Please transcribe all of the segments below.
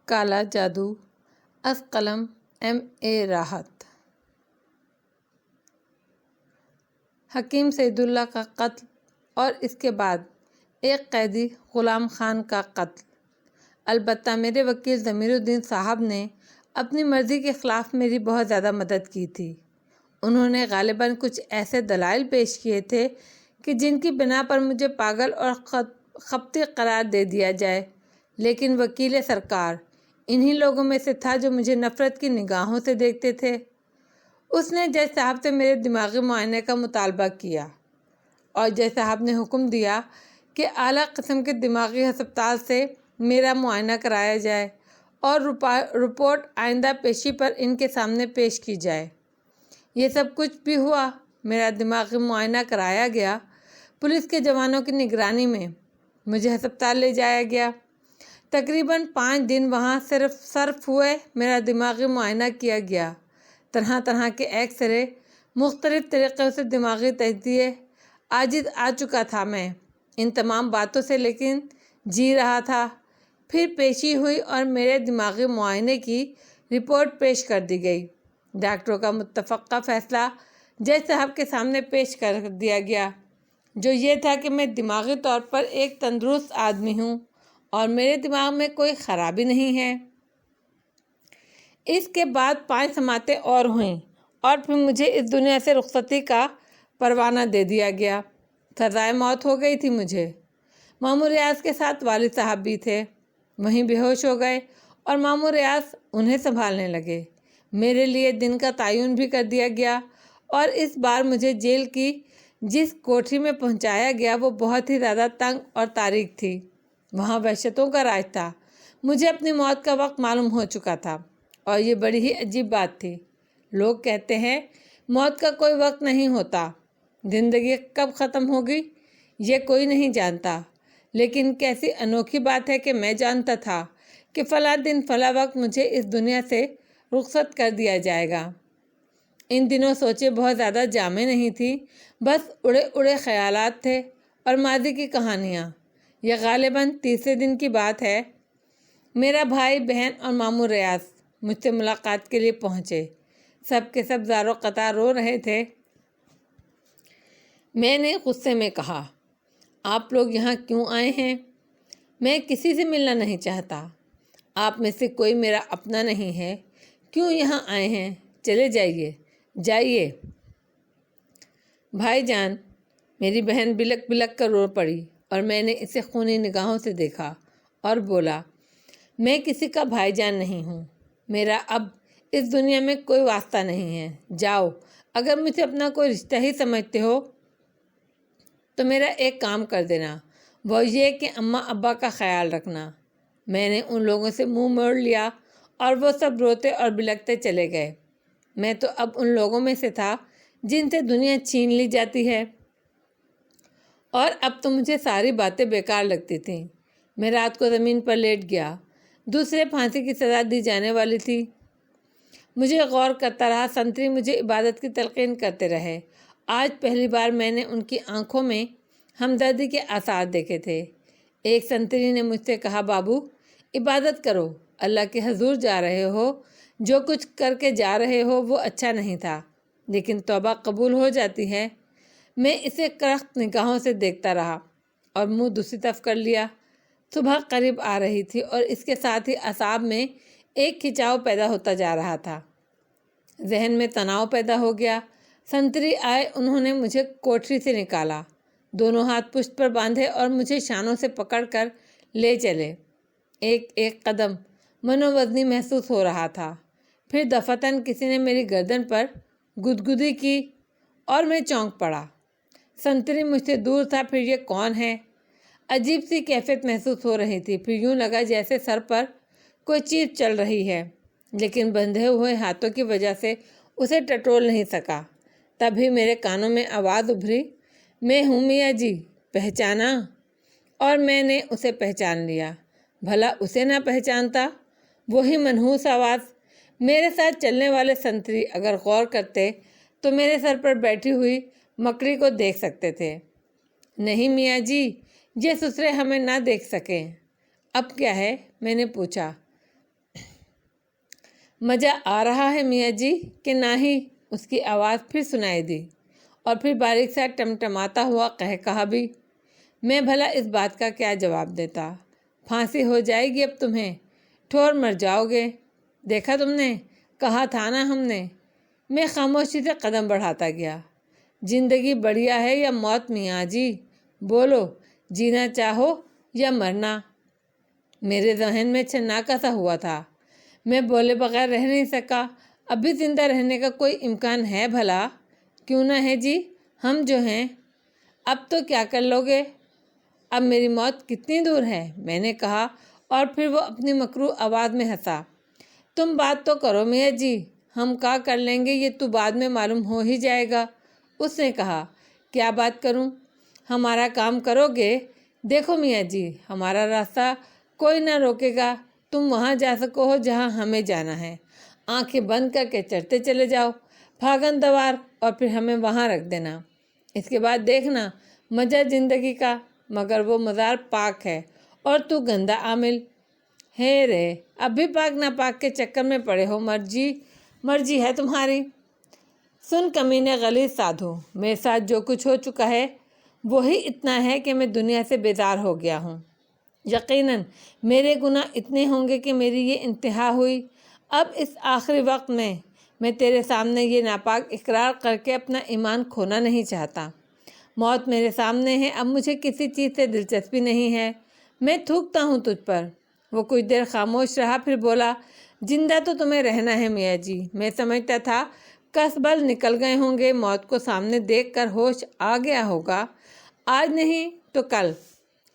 کالا جادو از قلم M.A. راحت۔ حکیم سعید اللہ کا قتل اور اس کے بعد ایک قیدی غلام خان کا قتل۔ البتہ میرے وکیل ضمیر الدین صاحب نے اپنی مرضی کے خلاف میری بہت زیادہ مدد کی تھی۔ انہوں نے غالباً کچھ ایسے دلائل پیش کیے تھے کہ جن کی بنا پر مجھے پاگل اور خپتی قرار دے دیا جائے، لیکن وکیل سرکار انہی لوگوں میں سے تھا جو مجھے نفرت کی نگاہوں سے دیکھتے تھے۔ اس نے جج صاحب سے میرے دماغی معائنے کا مطالبہ کیا اور جج صاحب نے حکم دیا کہ اعلیٰ قسم کے دماغی ہسپتال سے میرا معائنہ کرایا جائے اور رپورٹ آئندہ پیشی پر ان کے سامنے پیش کی جائے۔ یہ سب کچھ بھی ہوا، میرا دماغی معائنہ کرایا گیا، پولیس کے جوانوں کی نگرانی میں مجھے ہسپتال لے جایا گیا۔ تقریباً 5 دن وہاں صرف ہوئے، میرا دماغی معائنہ کیا گیا، طرح طرح کے ایکس رے، مختلف طریقوں سے دماغی تجزیے۔ عاجز آ چکا تھا میں ان تمام باتوں سے، لیکن جی رہا تھا۔ پھر پیشی ہوئی اور میرے دماغی معائنے کی رپورٹ پیش کر دی گئی۔ ڈاکٹروں کا متفقہ فیصلہ جج صاحب کے سامنے پیش کر دیا گیا، جو یہ تھا کہ میں دماغی طور پر ایک تندرست آدمی ہوں اور میرے دماغ میں کوئی خرابی نہیں ہے۔ اس کے بعد 5 سماعتیں اور ہوئیں اور پھر مجھے اس دنیا سے رخصتی کا پروانہ دے دیا گیا۔ سزائے موت ہو گئی تھی مجھے۔ ماموں ریاض کے ساتھ والد صاحب بھی تھے، وہیں بے ہوش ہو گئے اور ماموں ریاض انہیں سنبھالنے لگے۔ میرے لیے دن کا تعین بھی کر دیا گیا اور اس بار مجھے جیل کی جس کوٹھی میں پہنچایا گیا وہ بہت ہی زیادہ تنگ اور تاریک تھی۔ وہاں وحشتوں کا راج تھا۔ مجھے اپنی موت کا وقت معلوم ہو چکا تھا اور یہ بڑی ہی عجیب بات تھی۔ لوگ کہتے ہیں موت کا کوئی وقت نہیں ہوتا، زندگی کب ختم ہوگی یہ کوئی نہیں جانتا، لیکن کیسی انوکھی بات ہے کہ میں جانتا تھا کہ فلاں دن فلاں وقت مجھے اس دنیا سے رخصت کر دیا جائے گا۔ ان دنوں سوچیں بہت زیادہ جامع نہیں تھی، بس اڑے اڑے خیالات تھے اور ماضی کی کہانیاں۔ یہ غالباً تیسرے دن کی بات ہے۔ میرا بھائی، بہن اور ماموں ریاض مجھ سے ملاقات کے لیے پہنچے۔ سب کے سب زارو قطار رو رہے تھے۔ میں نے غصے میں کہا، آپ لوگ یہاں کیوں آئے ہیں؟ میں کسی سے ملنا نہیں چاہتا۔ آپ میں سے کوئی میرا اپنا نہیں ہے، کیوں یہاں آئے ہیں؟ چلے جائیے، جائیے۔ بھائی جان، میری بہن بلک بلک کر رو پڑی اور میں نے اسے خونی نگاہوں سے دیکھا اور بولا، میں کسی کا بھائی جان نہیں ہوں، میرا اب اس دنیا میں کوئی واسطہ نہیں ہے۔ جاؤ، اگر مجھے اپنا کوئی رشتہ ہی سمجھتے ہو تو میرا ایک کام کر دینا، وہ یہ کہ اماں ابا کا خیال رکھنا۔ میں نے ان لوگوں سے منہ موڑ لیا اور وہ سب روتے اور بلکتے چلے گئے۔ میں تو اب ان لوگوں میں سے تھا جن سے دنیا چھین لی جاتی ہے، اور اب تو مجھے ساری باتیں بیکار لگتی تھیں۔ میں رات کو زمین پر لیٹ گیا۔ دوسرے پھانسی کی سزا دی جانے والی تھی۔ مجھے غور کرتا رہا۔ سنتری مجھے عبادت کی تلقین کرتے رہے۔ آج پہلی بار میں نے ان کی آنکھوں میں ہمدردی کے آثار دیکھے تھے۔ ایک سنتری نے مجھ سے کہا، بابو، عبادت کرو، اللہ کے حضور جا رہے ہو، جو کچھ کر کے جا رہے ہو وہ اچھا نہیں تھا، لیکن توبہ قبول ہو جاتی ہے۔ میں اسے کرخت نگاہوں سے دیکھتا رہا اور منہ دوسری طرف کر لیا۔ صبح قریب آ رہی تھی اور اس کے ساتھ ہی اعصاب میں ایک کھچاؤ پیدا ہوتا جا رہا تھا۔ ذہن میں تناؤ پیدا ہو گیا۔ سنتری آئے، انہوں نے مجھے کوٹری سے نکالا، دونوں ہاتھ پشت پر باندھے اور مجھے شانوں سے پکڑ کر لے چلے۔ ایک ایک قدم منووزنی محسوس ہو رہا تھا۔ پھر دفعتاً کسی نے میری گردن پر گدگدی کی اور میں چونک پڑا۔ سنتری مجھ سے دور تھا۔ پھر یہ کون ہے؟ عجیب سی کیفیت محسوس ہو رہی تھی۔ پھر یوں لگا جیسے سر پر کوئی چیز چل رہی ہے، لیکن بندھے ہوئے ہاتھوں کی وجہ سے اسے ٹٹول نہیں سکا۔ تبھی میرے کانوں میں آواز ابھری، میں ہوں میاں جی، پہچانا؟ اور میں نے اسے پہچان لیا۔ بھلا اسے نہ پہچانتا؟ وہی منحوس آواز۔ میرے ساتھ چلنے والے سنتری اگر غور کرتے تو میرے سر پر بیٹھی ہوئی مکڑی کو دیکھ سکتے تھے۔ نہیں میاں جی، یہ سسرے ہمیں نہ دیکھ سکیں۔ اب کیا ہے؟ میں نے پوچھا۔ مزہ آ رہا ہے میاں جی کہ نہ ہی؟ اس کی آواز پھر سنائی دی اور پھر باریک سا ٹمٹماتا ہوا کہا بھی۔ میں بھلا اس بات کا کیا جواب دیتا؟ پھانسی ہو جائے گی اب تمہیں، ٹھور مر جاؤ گے۔ دیکھا تم نے، کہا تھا نا ہم نے۔ میں خاموشی سے قدم بڑھاتا گیا۔ زندگی بڑھیا ہے یا موت میاں جی؟ بولو، جینا چاہو یا مرنا؟ میرے ذہن میں چھناکا سا ہوا تھا۔ میں بولے بغیر رہ نہیں سکا۔ ابھی زندہ رہنے کا کوئی امکان ہے بھلا؟ کیوں نہ ہے جی، ہم جو ہیں۔ اب تو کیا کر لو گے؟ اب میری موت کتنی دور ہے؟ میں نے کہا، اور پھر وہ اپنی مکروہ آواز میں ہنسا۔ تم بات تو کرو میاں جی، ہم کیا کر لیں گے یہ تو بعد میں معلوم ہو ہی جائے گا۔ اس نے کہا، کیا بات کروں؟ ہمارا کام کرو گے؟ دیکھو میاں جی، ہمارا راستہ کوئی نہ روکے گا۔ تم وہاں جا سکو ہو جہاں ہمیں جانا ہے، آنکھیں بند کر کے چڑھتے چلے جاؤ بھاگن دوار، اور پھر ہمیں وہاں رکھ دینا۔ اس کے بعد دیکھنا مزہ زندگی کا۔ مگر وہ مزار پاک ہے اور تو گندا عامل ہے رے، اب بھی پاک نہ پاک کے چکر میں پڑے ہو۔ مرضی ہے تمہاری۔ سن کمینے غلیظ سادھو، میرے ساتھ جو کچھ ہو چکا ہے وہی اتنا ہے کہ میں دنیا سے بیزار ہو گیا ہوں۔ یقیناً میرے گناہ اتنے ہوں گے کہ میری یہ انتہا ہوئی۔ اب اس آخری وقت میں تیرے سامنے یہ ناپاک اقرار کر کے اپنا ایمان کھونا نہیں چاہتا۔ موت میرے سامنے ہے، اب مجھے کسی چیز سے دلچسپی نہیں ہے۔ میں تھوکتا ہوں تجھ پر۔ وہ کچھ دیر خاموش رہا، پھر بولا، زندہ تو تمہیں رہنا ہے میاں جی۔ میں سمجھتا تھا کس بل نکل گئے ہوں گے، موت کو سامنے دیکھ کر ہوش آ گیا ہوگا۔ آج نہیں تو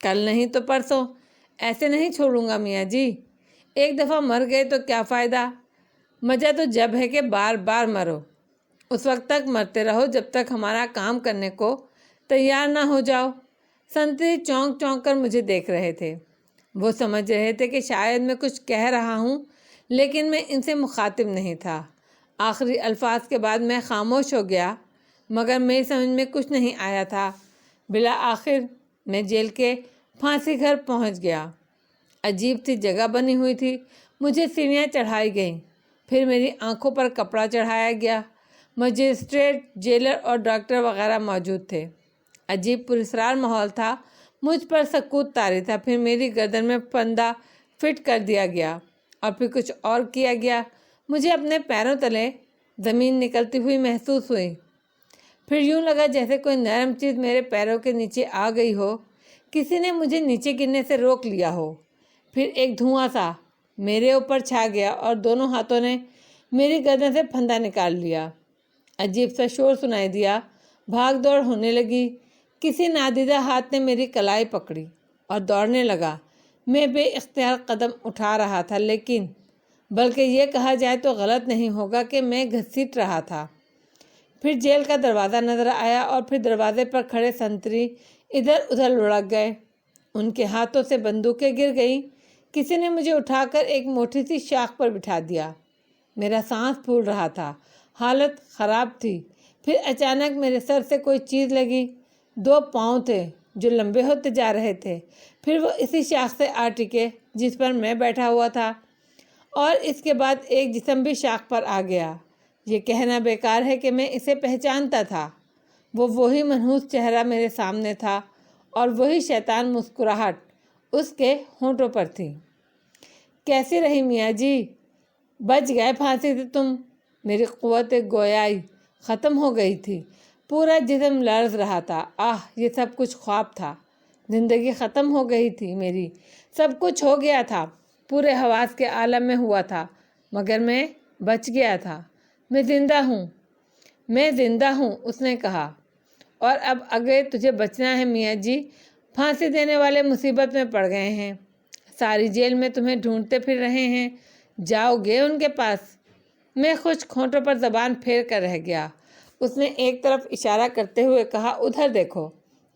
کل نہیں تو پرسوں، ایسے نہیں چھوڑوں گا میاں جی۔ ایک دفعہ مر گئے تو کیا فائدہ؟ مزہ تو جب ہے کہ بار بار مرو۔ اس وقت تک مرتے رہو جب تک ہمارا کام کرنے کو تیار نہ ہو جاؤ۔ سنتری چونک چونک کر مجھے دیکھ رہے تھے۔ وہ سمجھ رہے تھے کہ شاید میں کچھ کہہ رہا ہوں، لیکن میں ان سے مخاطب نہیں تھا۔ آخری الفاظ کے بعد میں خاموش ہو گیا، مگر میری سمجھ میں کچھ نہیں آیا تھا۔ بالآخر میں جیل کے پھانسی گھر پہنچ گیا۔ عجیب سی جگہ بنی ہوئی تھی۔ مجھے سیڑھیاں چڑھائی گئیں، پھر میری آنکھوں پر کپڑا چڑھایا گیا۔ مجسٹریٹ، جیلر اور ڈاکٹر وغیرہ موجود تھے۔ عجیب پراسرار ماحول تھا۔ مجھ پر سکوت طاری تھا۔ پھر میری گردن میں پھندا فٹ کر دیا گیا اور پھر کچھ اور کیا گیا۔ مجھے اپنے پیروں تلے زمین نکلتی ہوئی محسوس ہوئی۔ پھر یوں لگا جیسے کوئی نرم چیز میرے پیروں کے نیچے آ گئی ہو، کسی نے مجھے نیچے گرنے سے روک لیا ہو۔ پھر ایک دھواں سا میرے اوپر چھا گیا اور دونوں ہاتھوں نے میری گردن سے پھندا نکال لیا۔ عجیب سا شور سنائی دیا، بھاگ دوڑ ہونے لگی۔ کسی نادیدہ ہاتھ نے میری کلائی پکڑی اور دوڑنے لگا۔ میں بے اختیار قدم اٹھا رہا تھا، لیکن بلکہ یہ کہا جائے تو غلط نہیں ہوگا کہ میں گھسیٹ رہا تھا۔ پھر جیل کا دروازہ نظر آیا اور پھر دروازے پر کھڑے سنتری ادھر ادھر لڑک گئے۔ ان کے ہاتھوں سے بندوقیں گر گئیں۔ کسی نے مجھے اٹھا کر ایک موٹی سی شاخ پر بٹھا دیا۔ میرا سانس پھول رہا تھا، حالت خراب تھی۔ پھر اچانک میرے سر سے کوئی چیز لگی۔ 2 پاؤں تھے جو لمبے ہوتے جا رہے تھے۔ پھر وہ اسی شاخ سے آ ٹکے جس پر میں بیٹھا ہوا تھا، اور اس کے بعد ایک جسم بھی شاخ پر آ گیا۔ یہ کہنا بیکار ہے کہ میں اسے پہچانتا تھا۔ وہ وہی منحوس چہرہ میرے سامنے تھا اور وہی شیطان مسکراہٹ اس کے ہونٹوں پر تھی۔ کیسی رہی میاں جی؟ بچ گئے پھانسی سے تم؟ میری قوت گویائی ختم ہو گئی تھی۔ پورا جسم لرز رہا تھا۔ یہ سب کچھ خواب تھا۔ زندگی ختم ہو گئی تھی میری، سب کچھ ہو گیا تھا، پورے حواس کے عالم میں ہوا تھا، مگر میں بچ گیا تھا۔ میں زندہ ہوں، اس نے کہا۔ اور اب اگر تجھے بچنا ہے میاں جی، پھانسی دینے والے مصیبت میں پڑ گئے ہیں، ساری جیل میں تمہیں ڈھونڈتے پھر رہے ہیں، جاؤ گے ان کے پاس؟ میں خشک ہونٹوں پر زبان پھیر کر رہ گیا۔ اس نے ایک طرف اشارہ کرتے ہوئے کہا، ادھر دیکھو،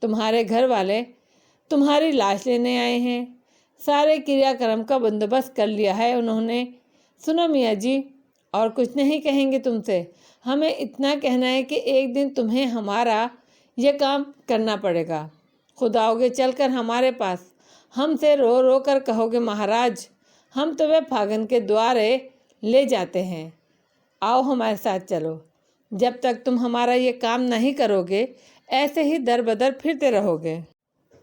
تمہارے گھر والے تمہاری لاش لینے آئے ہیں۔ سارے کریا کرم کا بندوبست کر لیا ہے انہوں نے۔ سنو میاں جی، اور کچھ نہیں کہیں گے تم سے، ہمیں اتنا کہنا ہے کہ ایک دن تمہیں ہمارا یہ کام کرنا پڑے گا۔ خود آؤ گے چل کر ہمارے پاس، ہم سے رو رو کر کہو گے، مہاراج ہم تمہیں پھاگن کے دوارے لے جاتے ہیں۔ آؤ ہمارے ساتھ چلو، جب تک تم ہمارا یہ کام نہیں کرو گے ایسے ہی در بدر پھرتے رہو گے۔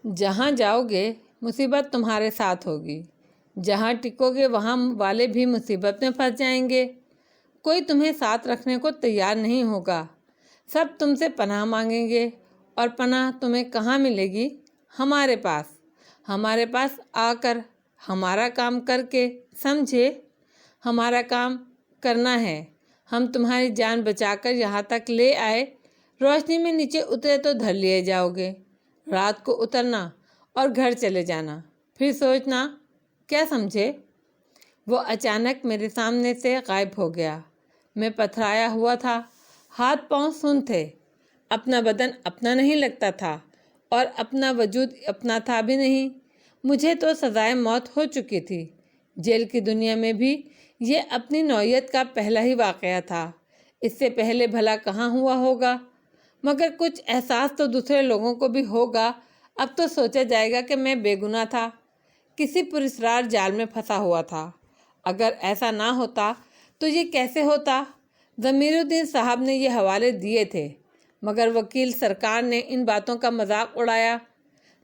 جہاں جاؤ گے مصیبت تمہارے ساتھ ہوگی، جہاں ٹکو گے وہاں والے بھی مصیبت میں پھنس جائیں گے۔ کوئی تمہیں ساتھ رکھنے کو تیار نہیں ہوگا، سب تم سے پناہ مانگیں گے، اور پناہ تمہیں کہاں ملے گی؟ ہمارے پاس آ کر، ہمارا کام کر کے۔ سمجھے؟ ہمارا کام کرنا ہے، ہم تمہاری جان بچا کر یہاں تک لے آئے، روشنی میں نیچے اترے تو دھر لیے جاؤ گے، رات کو اترنا اور گھر چلے جانا، پھر سوچنا، کیا سمجھے؟ وہ اچانک میرے سامنے سے غائب ہو گیا۔ میں پتھرایا ہوا تھا، ہاتھ پاؤں سن تھے، اپنا بدن اپنا نہیں لگتا تھا اور اپنا وجود اپنا تھا بھی نہیں۔ مجھے تو سزائے موت ہو چکی تھی، جیل کی دنیا میں بھی یہ اپنی نوعیت کا پہلا ہی واقعہ تھا، اس سے پہلے بھلا کہاں ہوا ہوگا؟ مگر کچھ احساس تو دوسرے لوگوں کو بھی ہوگا۔ اب تو سوچا جائے گا کہ میں بے گناہ تھا، کسی پراسرار جال میں پھنسا ہوا تھا۔ اگر ایسا نہ ہوتا تو یہ کیسے ہوتا؟ ضمیر الدین صاحب نے یہ حوالے دیے تھے، مگر وکیل سرکار نے ان باتوں کا مذاق اڑایا،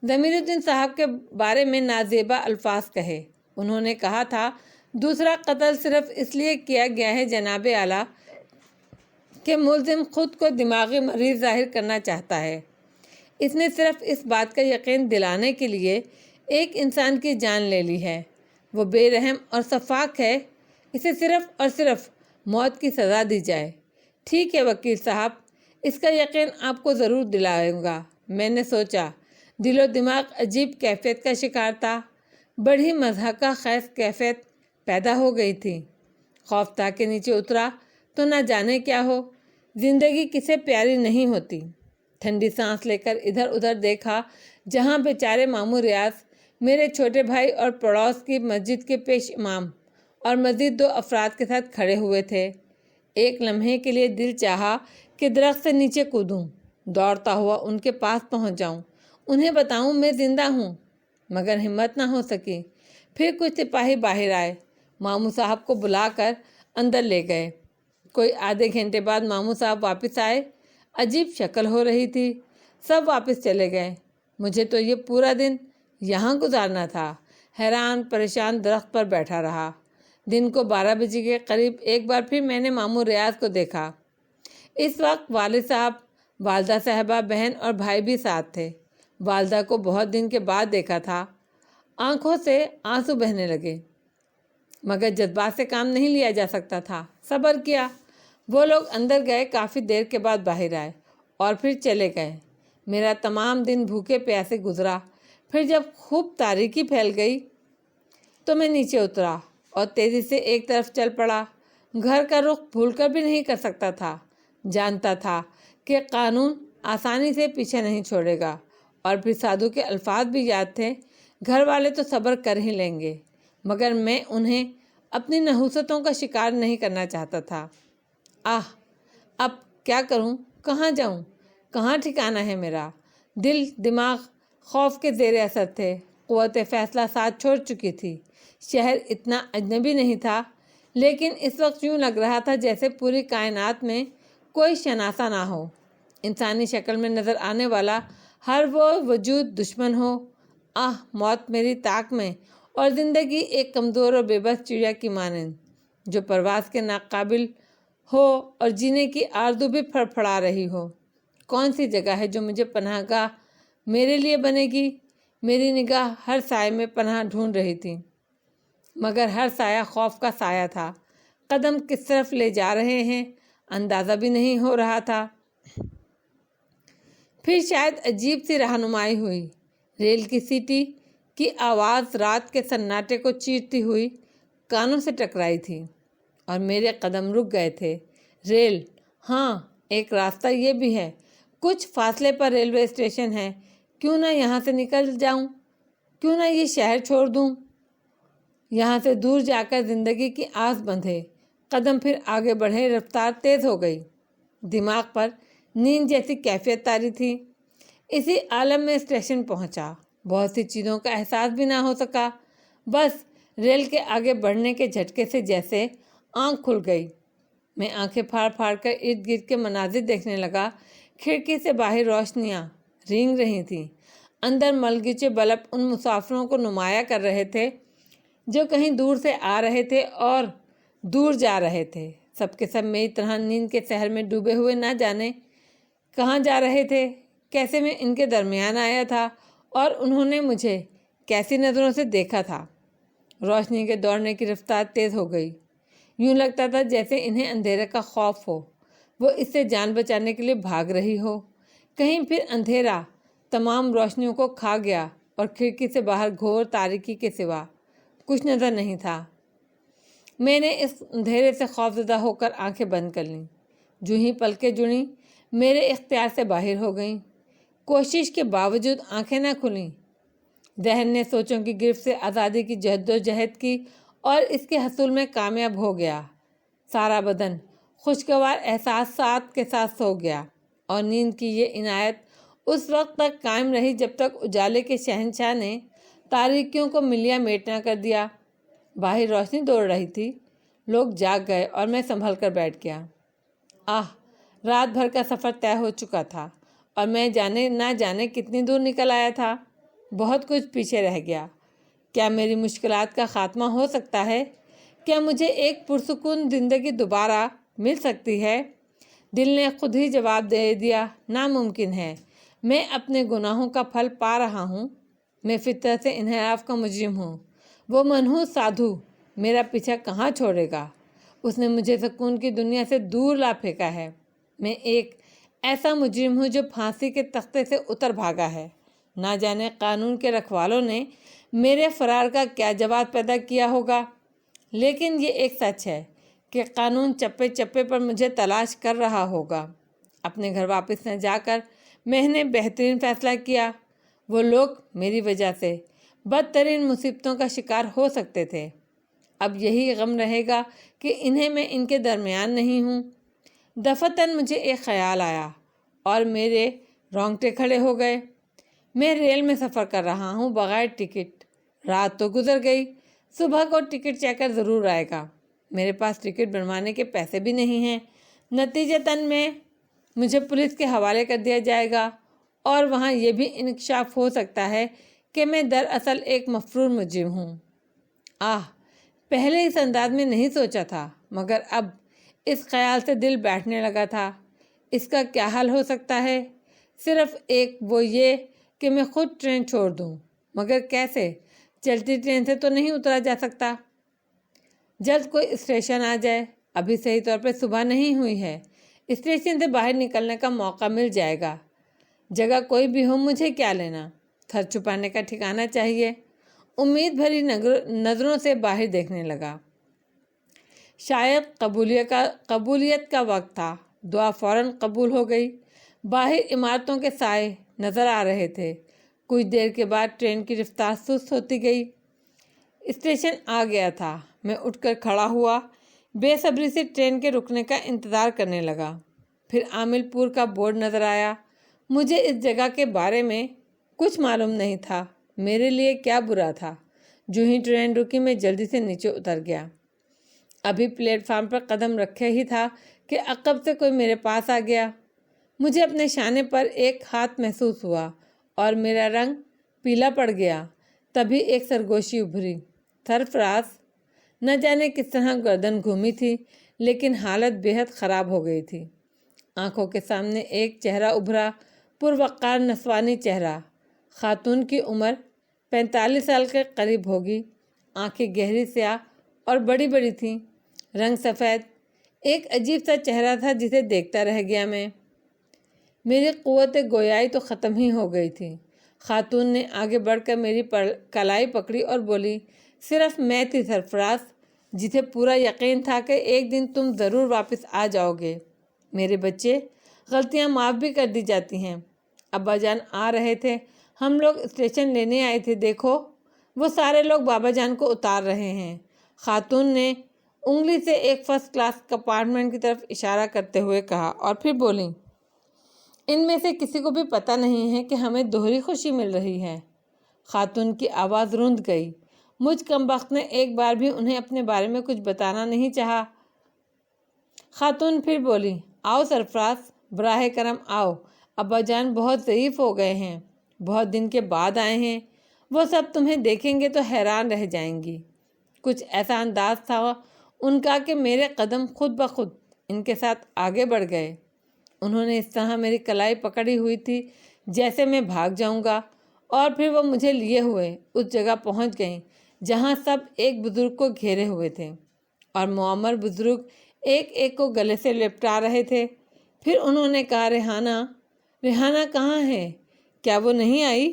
ضمیر الدین صاحب کے بارے میں نازیبا الفاظ کہے۔ انہوں نے کہا تھا، دوسرا قتل صرف اس لیے کیا گیا ہے جناب اعلیٰ کہ ملزم خود کو دماغی مریض ظاہر کرنا چاہتا ہے۔ اس نے صرف اس بات کا یقین دلانے کے لیے ایک انسان کی جان لے لی ہے، وہ بے رحم اور شفاق ہے، اسے صرف اور صرف موت کی سزا دی جائے۔ ٹھیک ہے وکیل صاحب، اس کا یقین آپ کو ضرور دلاؤں گا۔ میں نے سوچا، دل و دماغ عجیب کیفیت کا شکار تھا، بڑی مضحکہ خیز کیفیت پیدا ہو گئی تھی۔ خوف تھا کہ نیچے اترا تو نہ جانے کیا ہو۔ زندگی کسے پیاری نہیں ہوتی۔ ٹھنڈی سانس لے کر ادھر ادھر دیکھا، جہاں بیچارے ماموں ریاض، میرے چھوٹے بھائی اور پڑوس کی مسجد کے پیش امام اور مزید 2 افراد کے ساتھ کھڑے ہوئے تھے۔ ایک لمحے کے لیے دل چاہا کہ درخت سے نیچے کودوں، دوڑتا ہوا ان کے پاس پہنچ جاؤں، انہیں بتاؤں میں زندہ ہوں، مگر ہمت نہ ہو سکی۔ پھر کچھ سپاہی باہر آئے، ماموں صاحب کو بلا کر اندر لے گئے۔ کوئی آدھے گھنٹے بعد ماموں صاحب واپس آئے، عجیب شکل ہو رہی تھی، سب واپس چلے گئے۔ مجھے تو یہ پورا دن یہاں گزارنا تھا، حیران پریشان درخت پر بیٹھا رہا۔ دن کو 12 بجے کے قریب ایک بار پھر میں نے ماموں ریاض کو دیکھا۔ اس وقت والد صاحب، والدہ صاحبہ، بہن اور بھائی بھی ساتھ تھے۔ والدہ کو بہت دن کے بعد دیکھا تھا، آنکھوں سے آنسو بہنے لگے، مگر جذبات سے کام نہیں لیا جا سکتا تھا، صبر کیا۔ وہ لوگ اندر گئے، کافی دیر کے بعد باہر آئے اور پھر چلے گئے۔ میرا تمام دن بھوکے پیاسے گزرا۔ پھر جب خوب تاریکی پھیل گئی تو میں نیچے اترا اور تیزی سے ایک طرف چل پڑا۔ گھر کا رخ بھول کر بھی نہیں کر سکتا تھا، جانتا تھا کہ قانون آسانی سے پیچھے نہیں چھوڑے گا، اور پھر سادھو کے الفاظ بھی یاد تھے، گھر والے تو صبر کر ہی لیں گے، مگر میں انہیں اپنی نحوستوں کا شکار نہیں کرنا چاہتا تھا۔ اب کیا کروں، کہاں جاؤں، کہاں ٹھکانہ ہے میرا؟ دل دماغ خوف کے زیر اثر تھے، قوت فیصلہ ساتھ چھوڑ چکی تھی۔ شہر اتنا اجنبی نہیں تھا، لیکن اس وقت یوں لگ رہا تھا جیسے پوری کائنات میں کوئی شناسا نہ ہو، انسانی شکل میں نظر آنے والا ہر وہ وجود دشمن ہو۔ موت میری طاق میں، اور زندگی ایک کمزور اور بے بس چڑیا کی مانند، جو پرواز کے ناقابل ہو اور جینے کی آرزو بھی پھڑپھڑا رہی ہو۔ کون سی جگہ ہے جو مجھے پناہ گاہ میرے لیے بنے گی؟ میری نگاہ ہر سائے میں پناہ ڈھونڈ رہی تھی، مگر ہر سایہ خوف کا سایہ تھا۔ قدم کس طرف لے جا رہے ہیں اندازہ بھی نہیں ہو رہا تھا۔ پھر شاید عجیب سی رہنمائی ہوئی، ریل کی سیٹی کی آواز رات کے سناٹے کو چیرتی ہوئی کانوں سے ٹکرائی تھی اور میرے قدم رک گئے تھے۔ ریل، ہاں، ایک راستہ یہ بھی ہے، کچھ فاصلے پر ریلوے اسٹیشن ہے، کیوں نہ یہاں سے نکل جاؤں، کیوں نہ یہ شہر چھوڑ دوں، یہاں سے دور جا کر زندگی کی آس بندھے۔ قدم پھر آگے بڑھے، رفتار تیز ہو گئی، دماغ پر نیند جیسی کیفیت طاری تھی۔ اسی عالم میں اسٹیشن پہنچا، بہت سی چیزوں کا احساس بھی نہ ہو سکا، بس ریل کے آگے بڑھنے کے جھٹکے سے جیسے آنکھ کھل گئی۔ میں آنکھیں پھاڑ پھاڑ کر ارد گرد کے مناظر دیکھنے لگا۔ کھڑکی سے باہر روشنیاں رینگ رہی تھیں۔ اندر ملگچے بلب ان مسافروں کو نمایاں کر رہے تھے جو کہیں دور سے آ رہے تھے اور دور جا رہے تھے۔ سب کے سب میری طرح نیند کے سحر میں ڈوبے ہوئے نہ جانے کہاں جا رہے تھے، کیسے میں ان کے درمیان آیا تھا اور انہوں نے مجھے کیسی نظروں سے دیکھا تھا۔ روشنی کے دوڑنے کی رفتار تیز ہو گئی۔ یوں لگتا تھا جیسے انہیں اندھیرے کا خوف ہو، وہ اس سے جان بچانے کے لیے بھاگ رہی ہو۔ کہیں پھر اندھیرا تمام روشنیوں کو کھا گیا اور کھڑکی سے باہر گھور تاریکی کے سوا کچھ نظر نہیں تھا۔ میں نے اس اندھیرے سے خوفزدہ ہو کر آنکھیں بند کر لیں۔ جو ہی پلکیں جڑیں میرے اختیار سے باہر ہو گئیں۔ کوشش کے باوجود آنکھیں نہ کھلیں۔ ذہن نے سوچوں کی گرفت سے آزادی کی جہد کی اور اس کے حصول میں کامیاب ہو گیا۔ سارا بدن خوشگوار احساسات کے ساتھ سو گیا اور نیند کی یہ عنایت اس وقت تک قائم رہی جب تک اجالے کے شہنشاہ نے تاریکیوں کو ملیا میٹ نہ کر دیا۔ باہر روشنی دوڑ رہی تھی، لوگ جاگ گئے اور میں سنبھل کر بیٹھ گیا۔ رات بھر کا سفر طے ہو چکا تھا اور میں نہ جانے کتنی دور نکل آیا تھا۔ بہت کچھ پیچھے رہ گیا۔ کیا میری مشکلات کا خاتمہ ہو سکتا ہے؟ کیا مجھے ایک پرسکون زندگی دوبارہ مل سکتی ہے؟ دل نے خود ہی جواب دے دیا، ناممکن ہے۔ میں اپنے گناہوں کا پھل پا رہا ہوں۔ میں فطرت سے انحراف کا مجرم ہوں۔ وہ منحوس سادھو میرا پیچھا کہاں چھوڑے گا؟ اس نے مجھے سکون کی دنیا سے دور لا پھینکا ہے۔ میں ایک ایسا مجرم ہوں جو پھانسی کے تختے سے اتر بھاگا ہے۔ نہ جانے قانون کے رکھوالوں نے میرے فرار کا کیا جواب پیدا کیا ہوگا، لیکن یہ ایک سچ ہے کہ قانون چپے چپے پر مجھے تلاش کر رہا ہوگا۔ اپنے گھر واپس نہ جا کر میں نے بہترین فیصلہ کیا۔ وہ لوگ میری وجہ سے بدترین مصیبتوں کا شکار ہو سکتے تھے۔ اب یہی غم رہے گا کہ میں ان کے درمیان نہیں ہوں۔ دفتن مجھے ایک خیال آیا اور میرے رونگٹے کھڑے ہو گئے۔ میں ریل میں سفر کر رہا ہوں بغیر ٹکٹ۔ رات تو گزر گئی، صبح کو ٹکٹ چیکر ضرور آئے گا۔ میرے پاس ٹکٹ بنوانے کے پیسے بھی نہیں ہیں۔ نتیجتاً میں مجھے پولیس کے حوالے کر دیا جائے گا اور وہاں یہ بھی انکشاف ہو سکتا ہے کہ میں دراصل ایک مفرور مجرم ہوں۔ پہلے اس انداز میں نہیں سوچا تھا، مگر اب اس خیال سے دل بیٹھنے لگا تھا۔ اس کا کیا حل ہو سکتا ہے؟ صرف ایک، وہ یہ کہ میں خود ٹرین چھوڑ دوں۔ مگر کیسے؟ چلتی ٹرین سے تو نہیں اترا جا سکتا۔ جلد کوئی اسٹیشن آ جائے۔ ابھی صحیح طور پہ صبح نہیں ہوئی ہے۔ اسٹیشن سے باہر نکلنے کا موقع مل جائے گا۔ جگہ کوئی بھی ہو، مجھے کیا لینا؟ تھر چھپانے کا ٹھکانہ چاہیے۔ امید بھری نظروں سے باہر دیکھنے لگا۔ شاید قبولیت کا وقت تھا۔ دعا فوراً قبول ہو گئی۔ باہر عمارتوں کے سائے نظر آ رہے تھے۔ کچھ دیر کے بعد ٹرین کی رفتار سست ہوتی گئی۔ اسٹیشن آ گیا تھا۔ میں اٹھ کر کھڑا ہوا، بے صبری سے ٹرین کے رکنے کا انتظار کرنے لگا۔ پھر عامل پور کا بورڈ نظر آیا۔ مجھے اس جگہ کے بارے میں کچھ معلوم نہیں تھا۔ میرے لیے کیا برا تھا؟ جو ہی ٹرین رکی میں جلدی سے نیچے اتر گیا۔ ابھی پلیٹ فارم پر قدم رکھے ہی تھا کہ عقب سے کوئی میرے پاس آ گیا۔ مجھے اپنے شانے پر ایک ہاتھ محسوس ہوا اور میرا رنگ پیلا پڑ گیا۔ تبھی ایک سرگوشی ابھری۔ سرفراز نہ جانے کس طرح گردن گھومی تھی، لیکن حالت بے حد خراب ہو گئی تھی۔ آنکھوں کے سامنے ایک چہرہ ابھرا، پروقار نسوانی چہرہ۔ خاتون کی عمر 45 سال کے قریب ہوگی۔ آنکھیں گہری سیاہ اور بڑی بڑی تھیں، رنگ سفید۔ ایک عجیب سا چہرہ تھا جسے دیکھتا رہ گیا میں۔ میری قوت گویائی تو ختم ہی ہو گئی تھی۔ خاتون نے آگے بڑھ کر میری کلائی پکڑی اور بولی، صرف میں تھی سرفراز، جسے پورا یقین تھا کہ ایک دن تم ضرور واپس آ جاؤ گے۔ میرے بچے، غلطیاں معاف بھی کر دی جاتی ہیں۔ ابا جان آ رہے تھے، ہم لوگ اسٹیشن لینے آئے تھے، دیکھو وہ سارے لوگ بابا جان کو اتار رہے ہیں۔ خاتون نے انگلی سے ایک فرسٹ کلاس کمپارٹمنٹ کی طرف اشارہ کرتے ہوئے کہا اور پھر بولیں، ان میں سے کسی کو بھی پتہ نہیں ہے کہ ہمیں دوہری خوشی مل رہی ہے۔ خاتون کی آواز رند گئی۔ مجھ کمبخت نے ایک بار بھی انہیں اپنے بارے میں کچھ بتانا نہیں چاہا۔ خاتون پھر بولی، آؤ سرفراز، براہ کرم آؤ، ابا جان بہت ضعیف ہو گئے ہیں، بہت دن کے بعد آئے ہیں، وہ سب تمہیں دیکھیں گے تو حیران رہ جائیں گی۔ کچھ ایسا انداز تھا ان کا کہ میرے قدم خود بخود ان کے ساتھ آگے بڑھ گئے۔ انہوں نے اس طرح میری کلائی پکڑی ہوئی تھی جیسے میں بھاگ جاؤں گا، اور پھر وہ مجھے لیے ہوئے اس جگہ پہنچ گئیں جہاں سب ایک بزرگ کو گھیرے ہوئے تھے، اور معمر بزرگ ایک ایک کو گلے سے لپٹا رہے تھے۔ پھر انہوں نے کہا، ریحانہ کہاں ہے؟ کیا وہ نہیں آئی؟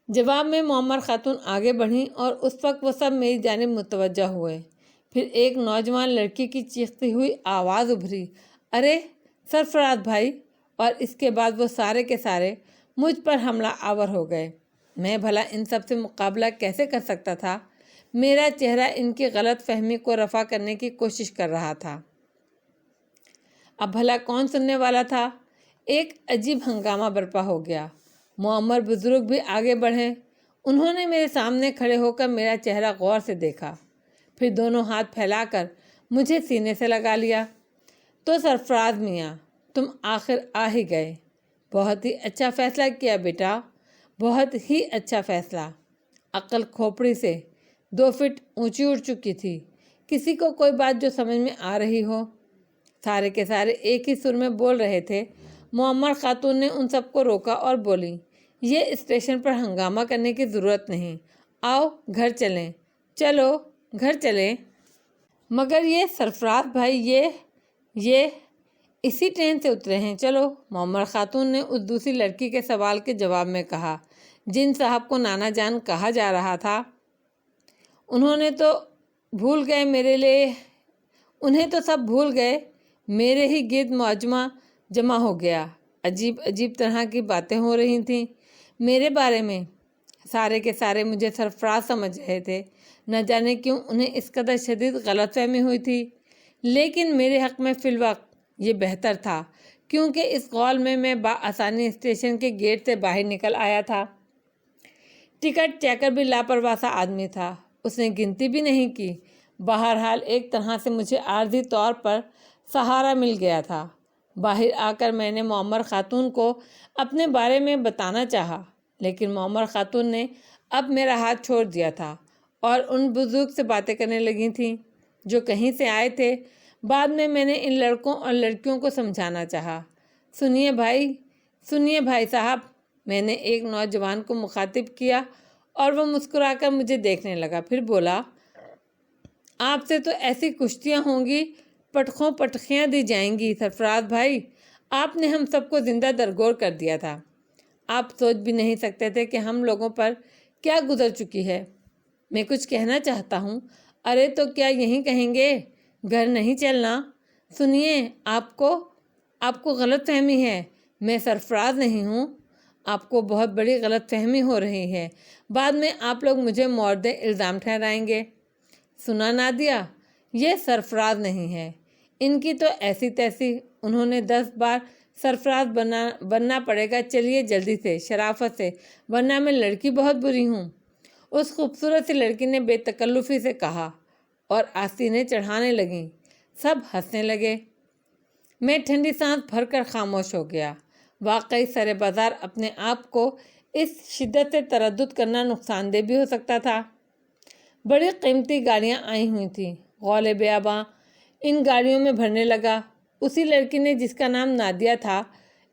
جواب میں معمر خاتون آگے بڑھیں اور اس وقت وہ سب میری جانب متوجہ ہوئے۔ پھر ایک نوجوان لڑکی کی چیختی ہوئی آواز ابھری، ارے سرفراز بھائی! اور اس کے بعد وہ سارے کے سارے مجھ پر حملہ آور ہو گئے۔ میں بھلا ان سب سے مقابلہ کیسے کر سکتا تھا؟ میرا چہرہ ان کی غلط فہمی کو رفع کرنے کی کوشش کر رہا تھا۔ اب بھلا کون سننے والا تھا؟ ایک عجیب ہنگامہ برپا ہو گیا۔ معمر بزرگ بھی آگے بڑھے۔ انہوں نے میرے سامنے کھڑے ہو کر میرا چہرہ غور سے دیکھا، پھر دونوں ہاتھ پھیلا کر مجھے سینے سے لگا لیا۔ تو سرفراز میاں، تم آخر آ ہی گئے۔ بہت ہی اچھا فیصلہ کیا بیٹا، بہت ہی اچھا فیصلہ۔ عقل کھوپڑی سے 2 فٹ اونچی اٹھ چکی تھی۔ کسی کو کوئی بات جو سمجھ میں آ رہی ہو؟ سارے کے سارے ایک ہی سر میں بول رہے تھے۔ معمر خاتون نے ان سب کو روکا اور بولی، یہ اسٹیشن پر ہنگامہ کرنے کی ضرورت نہیں، آؤ گھر چلیں، چلو گھر چلیں۔ مگر یہ سرفراز بھائی، یہ اسی ٹرین سے اترے ہیں، چلو، معمر خاتون نے اس دوسری لڑکی کے سوال کے جواب میں کہا جن صاحب کو نانا جان کہا جا رہا تھا۔ انہیں تو سب بھول گئے، میرے ہی گرد مجمع جمع ہو گیا۔ عجیب عجیب طرح کی باتیں ہو رہی تھیں میرے بارے میں۔ سارے کے سارے مجھے سرفراز سمجھ رہے تھے، نہ جانے کیوں انہیں اس قدر شدید غلط فہمی ہوئی تھی، لیکن میرے حق میں فی الوقت یہ بہتر تھا، کیونکہ اس قول میں بآسانی اسٹیشن کے گیٹ سے باہر نکل آیا تھا۔ ٹکٹ چیکر بھی لاپرواہ سا آدمی تھا، اس نے گنتی بھی نہیں کی۔ بہرحال ایک طرح سے مجھے عارضی طور پر سہارا مل گیا تھا۔ باہر آ کر میں نے معمر خاتون کو اپنے بارے میں بتانا چاہا، لیکن معمر خاتون نے اب میرا ہاتھ چھوڑ دیا تھا اور ان بزرگ سے باتیں کرنے لگی تھیں جو کہیں سے آئے تھے۔ بعد میں نے ان لڑکوں اور لڑکیوں کو سمجھانا چاہا، سنیے بھائی صاحب، میں نے ایک نوجوان کو مخاطب کیا اور وہ مسکرا کر مجھے دیکھنے لگا، پھر بولا، آپ سے تو ایسی کشتیاں ہوں گی، پٹخیاں دی جائیں گی۔ سرفراز بھائی، آپ نے ہم سب کو زندہ درگور کر دیا تھا، آپ سوچ بھی نہیں سکتے تھے کہ ہم لوگوں پر کیا گزر چکی ہے۔ میں کچھ کہنا چاہتا ہوں۔ ارے تو کیا یہیں کہیں گے؟ گھر نہیں چلنا؟ سنیے، آپ کو غلط فہمی ہے، میں سرفراز نہیں ہوں، آپ کو بہت بڑی غلط فہمی ہو رہی ہے، بعد میں آپ لوگ مجھے مورد الزام ٹھہرائیں گے۔ سنا نادیہ، یہ سرفراز نہیں ہے، ان کی تو ایسی تیسی، انہوں نے 10 بار سرفراز بننا پڑے گا، چلیے جلدی سے، شرافت سے، ورنہ میں لڑکی بہت بری ہوں، اس خوبصورت سی لڑکی نے بے تکلفی سے کہا، اور آستینیں چڑھانے لگیں۔ سب ہنسنے لگے۔ میں ٹھنڈی سانس بھر کر خاموش ہو گیا۔ واقعی سر بازار اپنے آپ کو اس شدت سے تردد کرنا نقصان دہ بھی ہو سکتا تھا۔ بڑی قیمتی گاڑیاں آئی ہوئی تھیں، غول بیاباں ان گاڑیوں میں بھرنے لگا۔ اسی لڑکی نے جس کا نام نادیہ تھا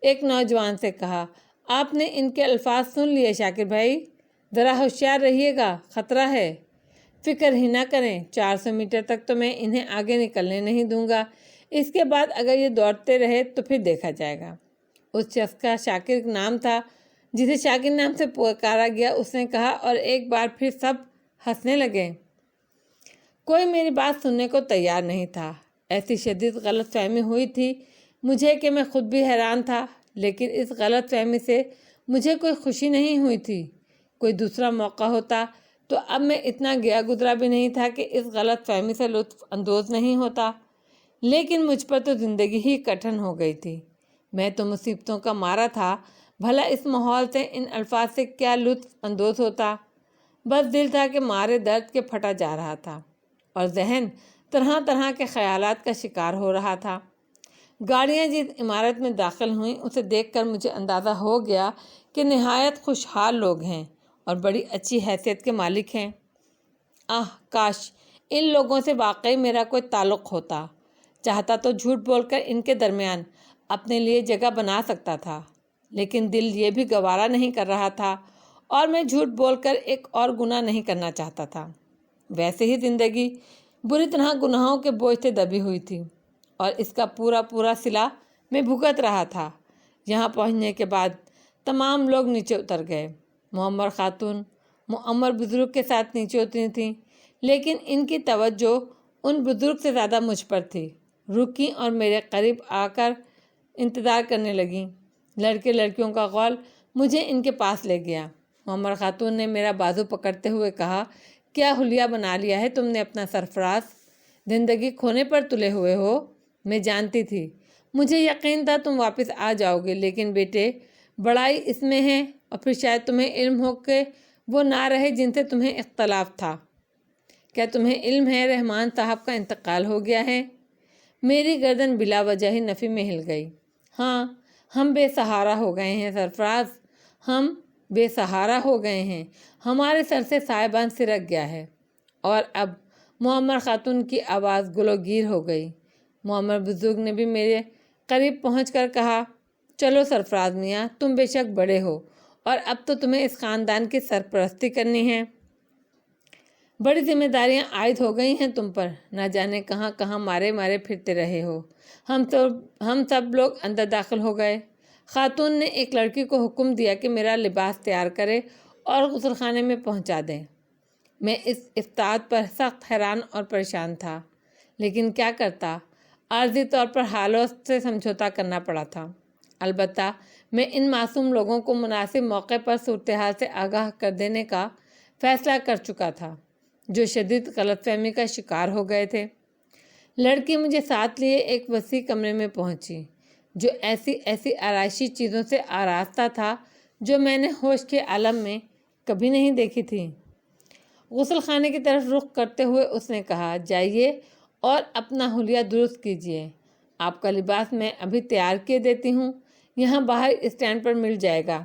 ایک نوجوان سے کہا، آپ نے ان کے الفاظ سن لیے شاکر بھائی، ذرا ہوشیار رہیے گا، خطرہ ہے۔ فکر ہی نہ کریں، 400 میٹر تک تو میں انہیں آگے نکلنے نہیں دوں گا، اس کے بعد اگر یہ دوڑتے رہے تو پھر دیکھا جائے گا۔ اس شخص کا شاکر نام تھا، جسے شاکر نام سے پکارا گیا، اس نے کہا، اور ایک بار پھر سب ہنسنے لگے۔ کوئی میری بات سننے کو تیار نہیں تھا۔ ایسی شدید غلط فہمی ہوئی تھی مجھے کہ میں خود بھی حیران تھا، لیکن اس غلط فہمی سے مجھے کوئی خوشی نہیں ہوئی تھی۔ کوئی دوسرا موقع ہوتا تو اب میں اتنا گیا گزرا بھی نہیں تھا کہ اس غلط فہمی سے لطف اندوز نہیں ہوتا، لیکن مجھ پر تو زندگی ہی کٹھن ہو گئی تھی۔ میں تو مصیبتوں کا مارا تھا، بھلا اس ماحول سے، ان الفاظ سے کیا لطف اندوز ہوتا؟ بس دل تھا کہ مارے درد کے پھٹا جا رہا تھا، اور ذہن طرح طرح کے خیالات کا شکار ہو رہا تھا۔ گاڑیاں جس عمارت میں داخل ہوئیں اسے دیکھ کر مجھے اندازہ ہو گیا کہ نہایت خوشحال لوگ ہیں اور بڑی اچھی حیثیت کے مالک ہیں۔ کاش ان لوگوں سے واقعی میرا کوئی تعلق ہوتا، چاہتا تو جھوٹ بول کر ان کے درمیان اپنے لیے جگہ بنا سکتا تھا، لیکن دل یہ بھی گوارا نہیں کر رہا تھا اور میں جھوٹ بول کر ایک اور گناہ نہیں کرنا چاہتا تھا۔ ویسے ہی زندگی بری طرح گناہوں کے بوجھ سے دبی ہوئی تھی اور اس کا پورا صلہ میں بھگت رہا تھا۔ یہاں پہنچنے کے بعد تمام لوگ نیچے اتر گئے۔ معمر خاتون معمر بزرگ کے ساتھ نیچے اتری تھیں، لیکن ان کی توجہ ان بزرگ سے زیادہ مجھ پر تھی۔ رکیں اور میرے قریب آ کر انتظار کرنے لگیں۔ لڑکے لڑکیوں کا غول مجھے ان کے پاس لے گیا۔ معمر خاتون نے میرا بازو پکڑتے ہوئے کہا، کیا حلیہ بنا لیا ہے تم نے اپنا سرفراز؟ زندگی کھونے پر تلے ہوئے ہو؟ میں جانتی تھی، مجھے یقین تھا تم واپس آ جاؤ گے، لیکن بیٹے بڑائی اس میں ہے، اور پھر شاید تمہیں علم ہو کہ وہ نہ رہے جن سے تمہیں اختلاف تھا۔ کیا تمہیں علم ہے رحمان صاحب کا انتقال ہو گیا ہے؟ میری گردن بلا وجہ ہی نفی میں ہل گئی۔ ہاں، ہم بے سہارا ہو گئے ہیں سرفراز، ہم بے سہارا ہو گئے ہیں، ہمارے سر سے سایبان سرک گیا ہے۔ اور اب معمر خاتون کی آواز گلو گیر ہو گئی۔ معمر بزرگ نے بھی میرے قریب پہنچ کر کہا، چلو سرفراز میاں، تم بے شک بڑے ہو اور اب تو تمہیں اس خاندان کی سرپرستی کرنی ہے۔ بڑی ذمہ داریاں عائد ہو گئی ہیں تم پر، نہ جانے کہاں کہاں مارے مارے پھرتے رہے ہو۔ ہم سب لوگ اندر داخل ہو گئے۔ خاتون نے ایک لڑکی کو حکم دیا کہ میرا لباس تیار کرے اور غسل خانے میں پہنچا دیں۔ میں اس اطاعت پر سخت حیران اور پریشان تھا، لیکن کیا کرتا، عارضی طور پر حالات سے سمجھوتا کرنا پڑا تھا۔ البتہ میں ان معصوم لوگوں کو مناسب موقع پر صورتحال سے آگاہ کر دینے کا فیصلہ کر چکا تھا، جو شدید غلط فہمی کا شکار ہو گئے تھے۔ لڑکی مجھے ساتھ لیے ایک وسیع کمرے میں پہنچی، جو ایسی آرائشی چیزوں سے آراستہ تھا جو میں نے ہوش کے عالم میں کبھی نہیں دیکھی تھی۔ غسل خانے کی طرف رخ کرتے ہوئے اس نے کہا، جائیے اور اپنا حلیہ درست کیجیے، آپ کا لباس میں ابھی تیار کیے دیتی ہوں، یہاں باہر اسٹینڈ پر مل جائے گا۔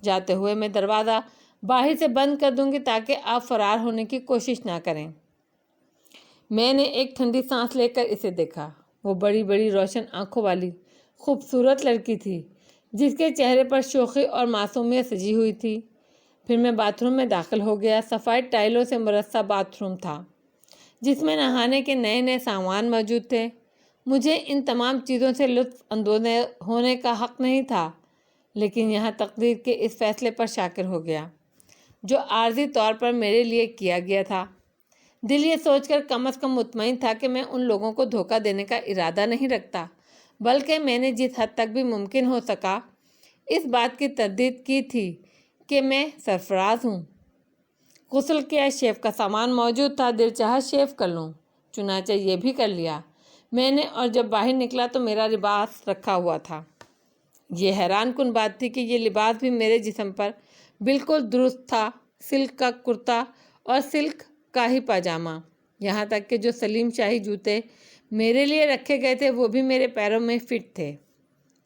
جاتے ہوئے میں دروازہ باہر سے بند کر دوں گی تاکہ آپ فرار ہونے کی کوشش نہ کریں۔ میں نے ایک ٹھنڈی سانس لے کر اسے دیکھا۔ وہ بڑی بڑی روشن آنکھوں والی خوبصورت لڑکی تھی، جس کے چہرے پر شوخی اور معصومیت سجی ہوئی تھی۔ پھر میں باتھ روم میں داخل ہو گیا۔ سفید ٹائلوں سے مرصع باتھ روم تھا، جس میں نہانے کے نئے نئے سامان موجود تھے۔ مجھے ان تمام چیزوں سے لطف اندوز ہونے کا حق نہیں تھا، لیکن یہاں تقدیر کے اس فیصلے پر شاکر ہو گیا جو عارضی طور پر میرے لیے کیا گیا تھا۔ دل یہ سوچ کر کم از کم مطمئن تھا کہ میں ان لوگوں کو دھوکہ دینے کا ارادہ نہیں رکھتا، بلکہ میں نے جس حد تک بھی ممکن ہو سکا اس بات کی تردید کی تھی کہ میں سرفراز ہوں۔ غسل کیا شیو کا سامان موجود تھا، دل چاہا شیو کر لوں، چنانچہ یہ بھی کر لیا میں نے، اور جب باہر نکلا تو میرا لباس رکھا ہوا تھا۔ یہ حیران کن بات تھی کہ یہ لباس بھی میرے جسم پر بالکل درست تھا، سلک کا کرتا اور سلک کا ہی پاجامہ، یہاں تک کہ جو سلیم شاہی جوتے میرے لیے رکھے گئے تھے وہ بھی میرے پیروں میں فٹ تھے۔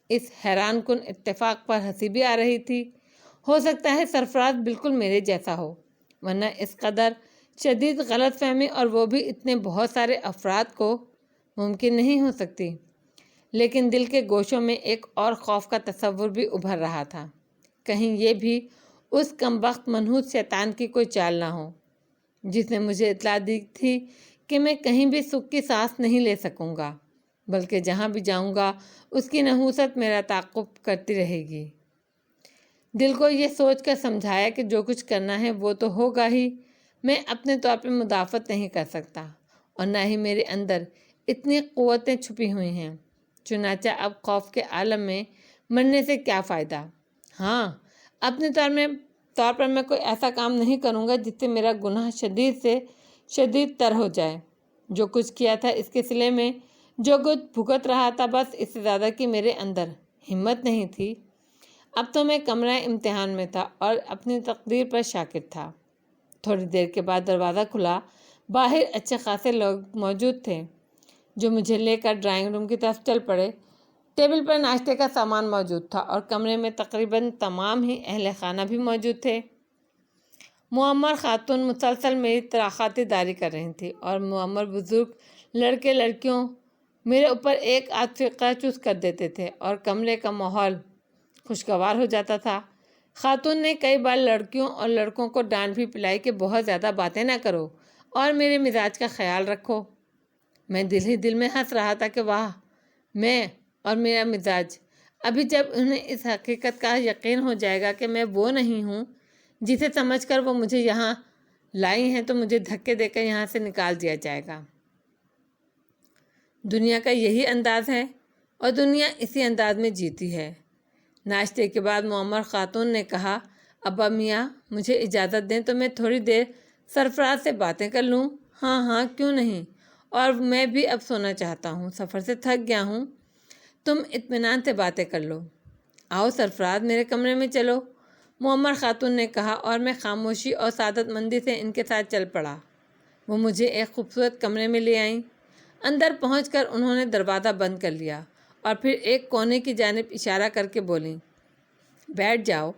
اس حیران کن اتفاق پر ہنسی بھی آ رہی تھی۔ ہو سکتا ہے سرفراز بالکل میرے جیسا ہو، ورنہ اس قدر شدید غلط فہمی اور وہ بھی اتنے بہت سارے افراد کو ممکن نہیں ہو سکتی۔ لیکن دل کے گوشوں میں ایک اور خوف کا تصور بھی ابھر رہا تھا، کہیں یہ بھی اس کمبخت منحوس شیطان کی کوئی چال نہ ہو جس نے مجھے اطلاع دی تھی کہ میں کہیں بھی سکھ کی سانس نہیں لے سکوں گا، بلکہ جہاں بھی جاؤں گا اس کی نحوست میرا تعاقب کرتی رہے گی۔ دل کو یہ سوچ کر سمجھایا کہ جو کچھ کرنا ہے وہ تو ہوگا ہی، میں اپنے طور پہ مدافعت نہیں کر سکتا، اور نہ ہی میرے اندر اتنی قوتیں چھپی ہوئی ہیں۔ چنانچہ اب خوف کے عالم میں مرنے سے کیا فائدہ؟ ہاں، اپنے طور پر میں کوئی ایسا کام نہیں کروں گا جس سے میرا گناہ شدید سے شدید تر ہو جائے۔ جو کچھ کیا تھا اس کے صلے میں جو کچھ بھگت رہا تھا، بس اس سے زیادہ کی میرے اندر ہمت نہیں تھی۔ اب تو میں کمرہ امتحان میں تھا اور اپنی تقدیر پر شاکر تھا۔ تھوڑی دیر کے بعد دروازہ کھلا۔ باہر اچھے خاصے لوگ موجود تھے جو مجھے لے کر ڈرائنگ روم کی طرف چل پڑے۔ ٹیبل پر ناشتے کا سامان موجود تھا اور کمرے میں تقریباً تمام ہی اہل خانہ بھی موجود تھے۔ معمر خاتون مسلسل میری خاطرداری کر رہی تھی اور معمر بزرگ لڑکے لڑکیوں میرے اوپر ایک آدھ فقہ چوس کر دیتے تھے اور کمرے کا ماحول خوشگوار ہو جاتا تھا۔ خاتون نے کئی بار لڑکیوں اور لڑکوں کو ڈانٹ بھی پلائی کہ بہت زیادہ باتیں نہ کرو اور میرے مزاج کا خیال رکھو۔ میں دل ہی دل میں ہنس رہا تھا کہ واہ، میں اور میرا مزاج۔ ابھی جب انہیں اس حقیقت کا یقین ہو جائے گا کہ میں وہ نہیں ہوں جسے سمجھ کر وہ مجھے یہاں لائی ہیں تو مجھے دھکے دے کر یہاں سے نکال دیا جائے گا۔ دنیا کا یہی انداز ہے اور دنیا اسی انداز میں جیتی ہے۔ ناشتے کے بعد معمر خاتون نے کہا، ابا میاں مجھے اجازت دیں تو میں تھوڑی دیر سرفراز سے باتیں کر لوں؟ ہاں ہاں کیوں نہیں، اور میں بھی اب سونا چاہتا ہوں، سفر سے تھک گیا ہوں، تم اطمینان سے باتیں کر لو۔ آؤ سرفراز میرے کمرے میں چلو، معمر خاتون نے کہا اور میں خاموشی اور سعادت مندی سے ان کے ساتھ چل پڑا۔ وہ مجھے ایک خوبصورت کمرے میں لے آئیں۔ اندر پہنچ کر انہوں نے دروازہ بند کر لیا اور پھر ایک کونے کی جانب اشارہ کر کے بولیں، بیٹھ جاؤ۔